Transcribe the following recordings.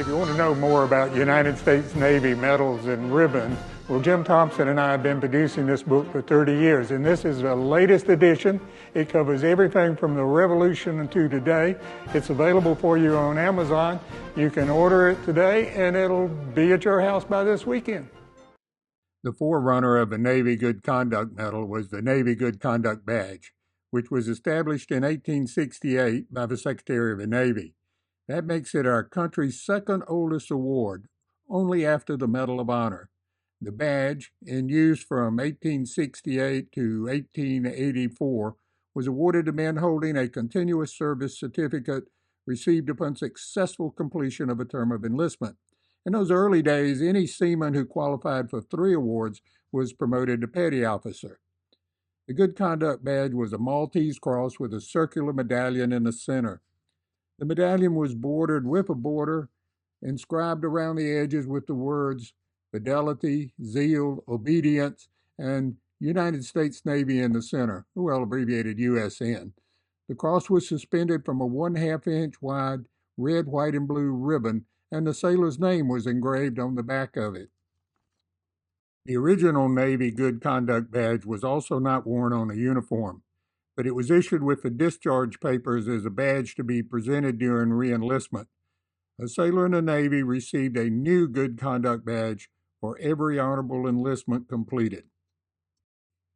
you want to know more about United States Navy medals and ribbon, well, Jim Thompson and I have been producing this book for 30 years, and this is the latest edition. It covers everything from the Revolution to today. It's available for you on Amazon. You can order it today, and it'll be at your house by this weekend. The forerunner of the Navy Good Conduct Medal was the Navy Good Conduct Badge, which was established in 1868 by the Secretary of the Navy. That makes it our country's second oldest award, only after the Medal of Honor. The badge, in use from 1868 to 1884, was awarded to men holding a continuous service certificate received upon successful completion of a term of enlistment. In those early days, any seaman who qualified for 3 awards was promoted to petty officer. The Good Conduct Badge was a Maltese cross with a circular medallion in the center. The medallion was bordered with a border inscribed around the edges with the words Fidelity, Zeal, Obedience, and United States Navy in the center, well abbreviated USN. The cross was suspended from a 1/2 inch wide red, white, and blue ribbon, and the sailor's name was engraved on the back of it. The original Navy Good Conduct Badge was also not worn on a uniform, but it was issued with the discharge papers as a badge to be presented during re-enlistment. A sailor in the Navy received a new Good Conduct Badge for every honorable enlistment completed.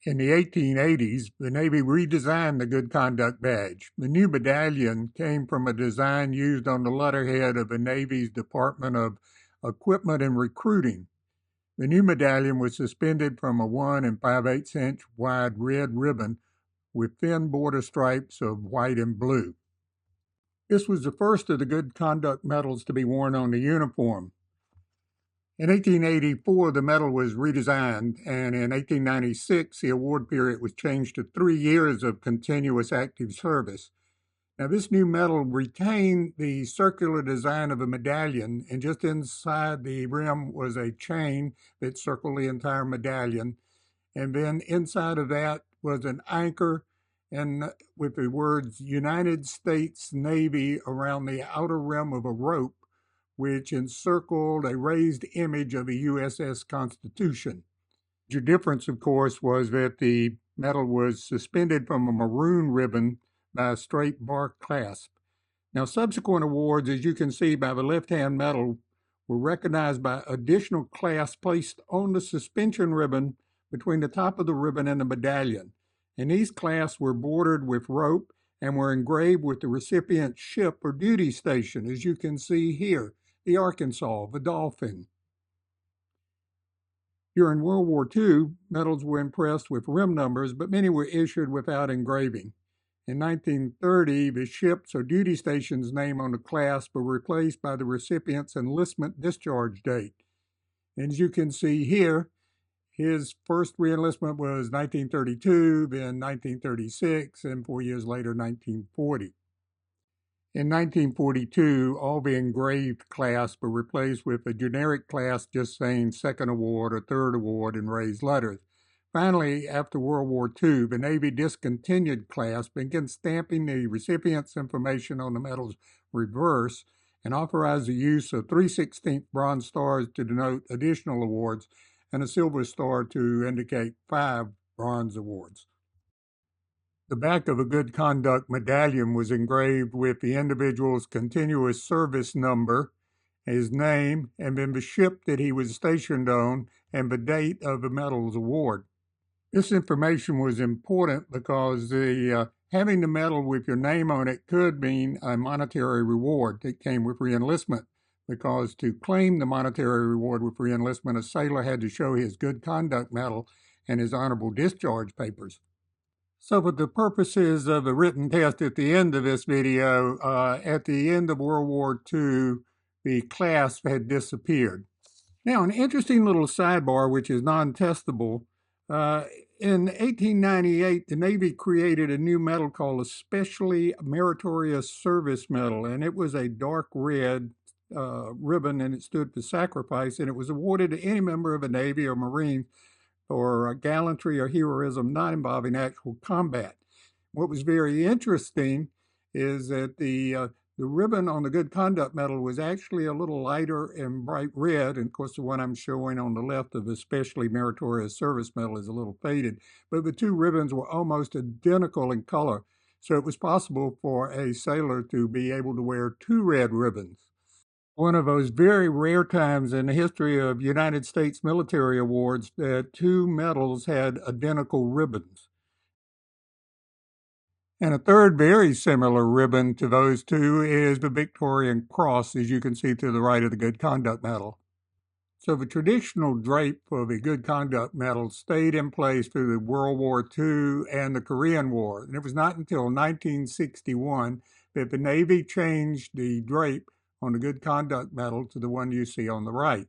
In the 1880s, the Navy redesigned the Good Conduct Badge. The new medallion came from a design used on the letterhead of the Navy's Department of Equipment and Recruiting. The new medallion was suspended from a 1 5/8 inch wide red ribbon with thin border stripes of white and blue. This was the first of the Good Conduct medals to be worn on the uniform. In 1884, the medal was redesigned, and in 1896, the award period was changed to 3 years of continuous active service. Now, this new medal retained the circular design of a medallion, and just inside the rim was a chain that circled the entire medallion. And then inside of that was an anchor and with the words United States Navy around the outer rim of a rope, which encircled a raised image of the USS Constitution. The difference, of course, was that the medal was suspended from a maroon ribbon by a straight bar clasp. Now, subsequent awards, as you can see by the left-hand medal, were recognized by additional clasps placed on the suspension ribbon between the top of the ribbon and the medallion. And these clasps were bordered with rope and were engraved with the recipient's ship or duty station, as you can see here, the Arkansas, the Dolphin. During World War II, medals were impressed with rim numbers, but many were issued without engraving. In 1930, the ship's or duty station's name on the clasp were replaced by the recipient's enlistment discharge date. And as you can see here, his first reenlistment was 1932, then 1936, and 4 years later, 1940. In 1942, all the engraved clasps were replaced with a generic clasp just saying second award or third award in raised letters. Finally, after World War II, the Navy discontinued clasp, began stamping the recipient's information on the medal's reverse, and authorized the use of 3/16 bronze stars to denote additional awards and a silver star to indicate 5 bronze awards. The back of a Good Conduct medallion was engraved with the individual's continuous service number, his name, and then the ship that he was stationed on, and the date of the medal's award. This information was important because having the medal with your name on it could mean a monetary reward that came with reenlistment, because to claim the monetary reward with reenlistment, a sailor had to show his Good Conduct medal and his honorable discharge papers. So for the purposes of the written test at the end of this video, at the end of World War II, the clasp had disappeared. Now, an interesting little sidebar, which is non-testable, in 1898, the Navy created a new medal called a Specially Meritorious Service Medal, and it was a dark red ribbon, and it stood for sacrifice, and it was awarded to any member of the Navy or Marine for gallantry or heroism not involving actual combat. What was very interesting is that the The ribbon on the Good Conduct Medal was actually a little lighter and bright red. And of course, the one I'm showing on the left of the Especially Meritorious Service Medal is a little faded. But the two ribbons were almost identical in color. So it was possible for a sailor to be able to wear two red ribbons. One of those very rare times in the history of United States military awards that two medals had identical ribbons. And a third very similar ribbon to those two is the Victoria Cross, as you can see to the right of the Good Conduct Medal. So the traditional drape for the Good Conduct Medal stayed in place through the World War II and the Korean War. And it was not until 1961 that the Navy changed the drape on the Good Conduct Medal to the one you see on the right.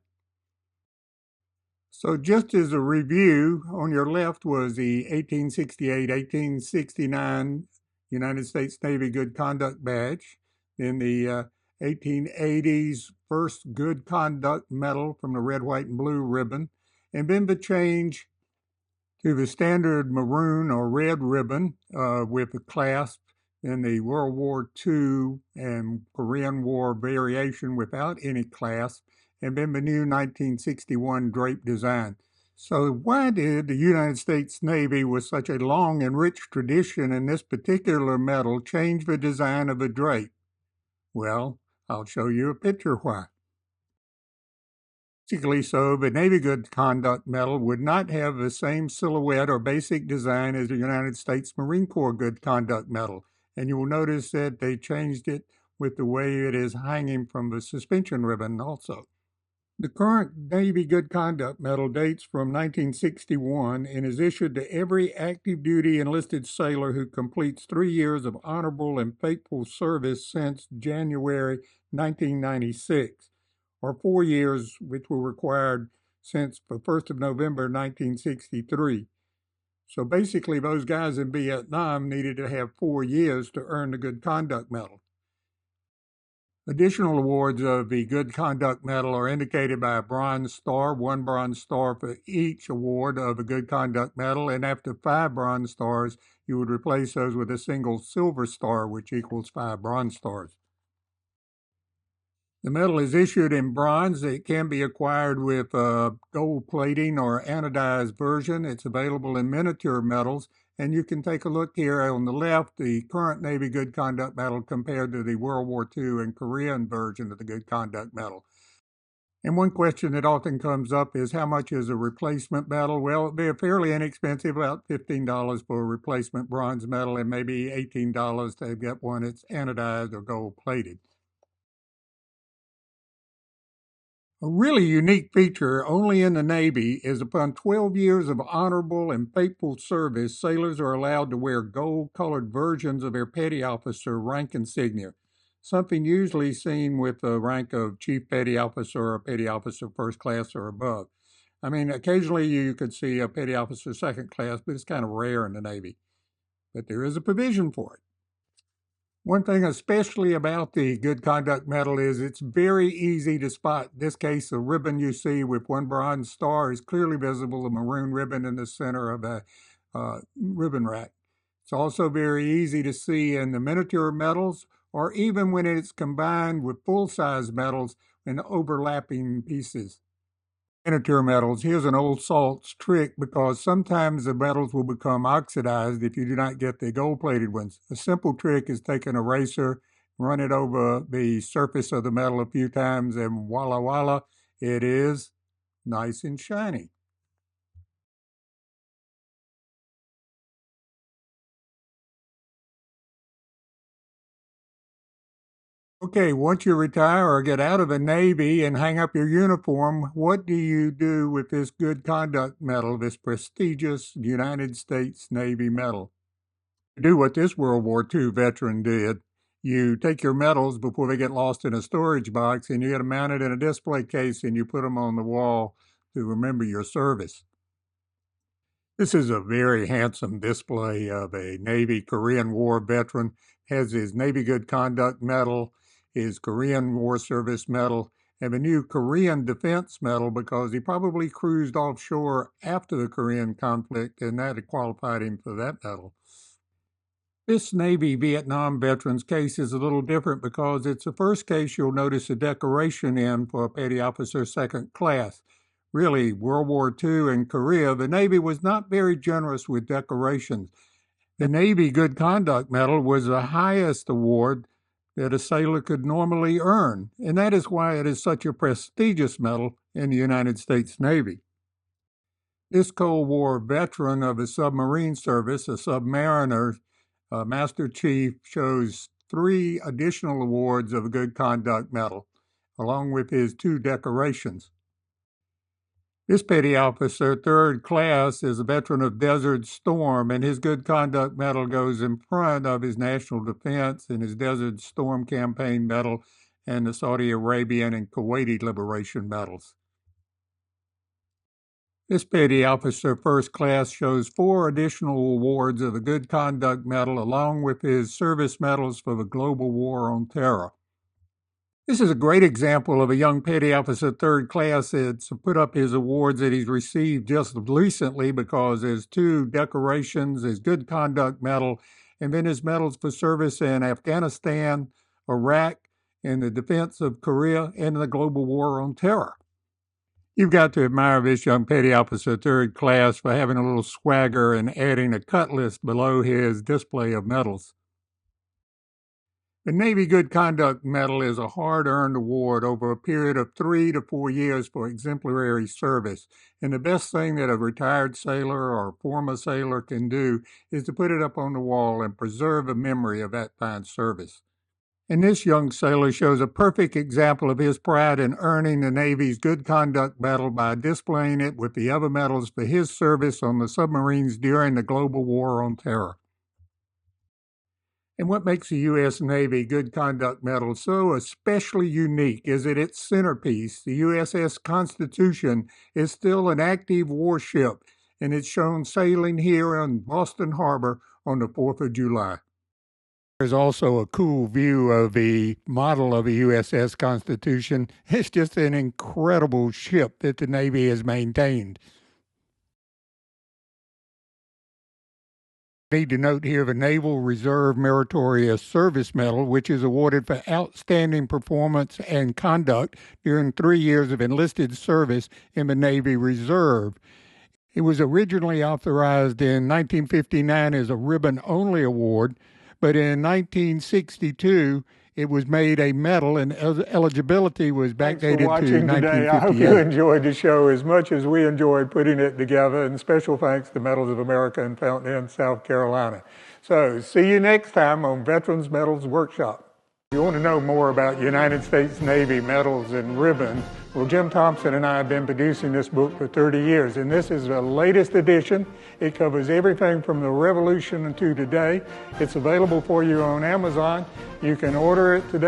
So just as a review, on your left was the 1868-1869 United States Navy Good Conduct Badge, then the 1880s first Good Conduct Medal from the red, white, and blue ribbon, and then the change to the standard maroon or red ribbon with the clasp, in the World War II and Korean War variation without any clasp, and then the new 1961 drape design. So why did the United States Navy, with such a long and rich tradition in this particular medal, change the design of the drape? Well, I'll show you a picture why. Basically so, the Navy Good Conduct Medal would not have the same silhouette or basic design as the United States Marine Corps Good Conduct Medal. And you will notice that they changed it with the way it is hanging from the suspension ribbon also. The current Navy Good Conduct Medal dates from 1961 and is issued to every active duty enlisted sailor who completes 3 years of honorable and faithful service since January 1996, or 4 years, which were required since the 1st of November 1963. So basically, those guys in Vietnam needed to have 4 years to earn the Good Conduct Medal. Additional awards of the Good Conduct Medal are indicated by a bronze star, 1 bronze star for each award of the Good Conduct Medal, and after 5 bronze stars, you would replace those with a single silver star, which equals 5 bronze stars. The medal is issued in bronze. It can be acquired with gold plating or anodized version. It's available in miniature medals. And you can take a look here on the left, the current Navy Good Conduct Medal compared to the World War II and Korean version of the Good Conduct Medal. And one question that often comes up is, how much is a replacement medal? Well, they're fairly inexpensive, about $15 for a replacement bronze medal and maybe $18 to get one that's anodized or gold plated. A really unique feature only in the Navy is upon 12 years of honorable and faithful service, sailors are allowed to wear gold-colored versions of their petty officer rank insignia, something usually seen with the rank of Chief Petty Officer or Petty Officer First Class or above. I mean, occasionally you could see a Petty Officer Second Class, but it's kind of rare in the Navy. But there is a provision for it. One thing especially about the Good Conduct Medal is it's very easy to spot. In this case, the ribbon you see with 1 bronze star is clearly visible, the maroon ribbon in the center of the ribbon rack. It's also very easy to see in the miniature medals, or even when it's combined with full-size medals in overlapping pieces. Miniature metals. Here's an old salts trick, because sometimes the metals will become oxidized if you do not get the gold-plated ones. A simple trick is take an eraser, run it over the surface of the metal a few times, and voila, voila, it is nice and shiny. Okay, once you retire or get out of the Navy and hang up your uniform, what do you do with this Good Conduct Medal, this prestigious United States Navy medal? You do what this World War II veteran did. You take your medals before they get lost in a storage box, and you get them mounted in a display case, and you put them on the wall to remember your service. This is a very handsome display of a Navy Korean War veteran. Has his Navy Good Conduct Medal, his Korean War Service Medal, and a new Korean Defense Medal, because he probably cruised offshore after the Korean conflict, and that had qualified him for that medal. This Navy Vietnam veterans case is a little different because it's the first case you'll notice a decoration in for a petty officer second class. Really, World War II and Korea, the Navy was not very generous with decorations. The Navy Good Conduct Medal was the highest award that a sailor could normally earn, and that is why it is such a prestigious medal in the United States Navy. This Cold War veteran of the submarine service, a submariner, Master Chief, shows 3 additional awards of a Good Conduct Medal, along with his 2 decorations. This petty officer, third class, is a veteran of Desert Storm, and his Good Conduct Medal goes in front of his National Defense and his Desert Storm Campaign Medal and the Saudi Arabian and Kuwaiti Liberation Medals. This petty officer, first class, shows 4 additional awards of the Good Conduct Medal along with his service medals for the global war on terror. This is a great example of a young petty officer, third class, that's put up his awards that he's received just recently because there's 2 decorations, his Good Conduct Medal, and then his medals for service in Afghanistan, Iraq, in the defense of Korea, and the global war on terror. You've got to admire this young petty officer, third class, for having a little swagger and adding a cut list below his display of medals. The Navy Good Conduct Medal is a hard-earned award over a period of 3 to 4 years for exemplary service, and the best thing that a retired sailor or former sailor can do is to put it up on the wall and preserve the memory of that fine service. And this young sailor shows a perfect example of his pride in earning the Navy's Good Conduct Medal by displaying it with the other medals for his service on the submarines during the global war on terror. And what makes the U.S. Navy Good Conduct Medal so especially unique is that its centerpiece, the USS Constitution, is still an active warship, and it's shown sailing here in Boston Harbor on the 4th of July. There's also a cool view of the model of the USS Constitution. It's just an incredible ship that the Navy has maintained. I need to note here the Naval Reserve Meritorious Service Medal, which is awarded for outstanding performance and conduct during 3 years of enlisted service in the Navy Reserve. It was originally authorized in 1959 as a ribbon-only award, but in 1962, it was made a medal, and eligibility was backdated to 1958. Today. I hope you enjoyed the show as much as we enjoyed putting it together, and special thanks to Medals of America in Fountain Inn, South Carolina. So, see you next time on Veterans Medals Workshop. If you want to know more about United States Navy medals and ribbons, well, Jim Thompson and I have been producing this book for 30 years, and this is the latest edition. It covers everything from the Revolution to today. It's available for you on Amazon. You can order it today.